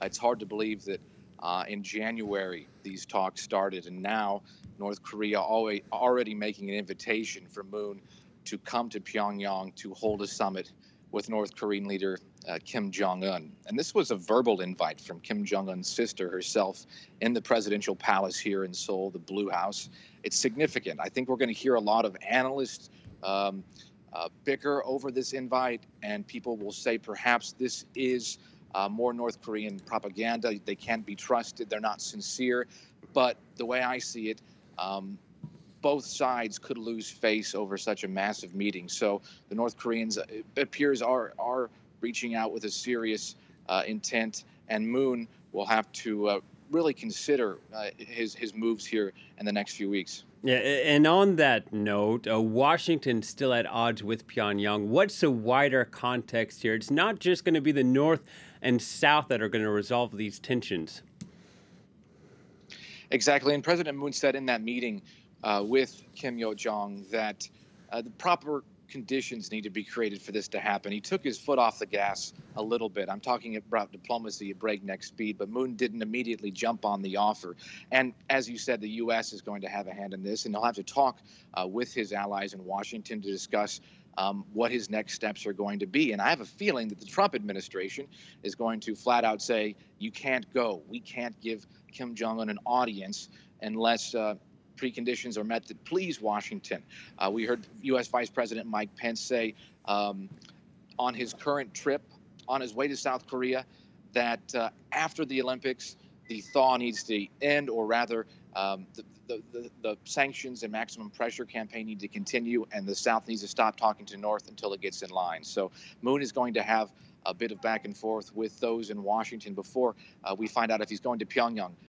It's hard to believe that in January these talks started, and now North Korea already making an invitation for Moon to come to Pyongyang to hold a summit with North Korean leader Kim Jong-un. And this was a verbal invite from Kim Jong-un's sister herself in the presidential palace here in Seoul, the Blue House. It's significant. I think we're going to hear a lot of analysts bicker over this invite, and people will say perhaps this is more North Korean propaganda. They can't be trusted. They're not sincere. But the way I see it, both sides could lose face over such a massive meeting. So the North Koreans, it appears, are reaching out with a serious intent, and Moon will have to really consider his moves here in the next few weeks. Yeah, and on that note, Washington's still at odds with Pyongyang. What's the wider context here? It's not just going to be the North and South that are going to resolve these tensions. Exactly, and President Moon said in that meeting with Kim Yo-jong that the proper conditions need to be created for this to happen. He took his foot off the gas a little bit. I'm talking about diplomacy at breakneck speed, but Moon didn't immediately jump on the offer. And as you said, the U.S. is going to have a hand in this, and he'll have to talk with his allies in Washington to discuss what his next steps are going to be. And I have a feeling that the Trump administration is going to flat out say, you can't go. We can't give Kim Jong-un an audience unless preconditions are met that please Washington. We heard U.S. Vice President Mike Pence say on his current trip, on his way to South Korea, that after the Olympics, the thaw needs to end, or rather the sanctions and maximum pressure campaign need to continue, and the South needs to stop talking to North until it gets in line. So Moon is going to have a bit of back and forth with those in Washington before we find out if he's going to Pyongyang.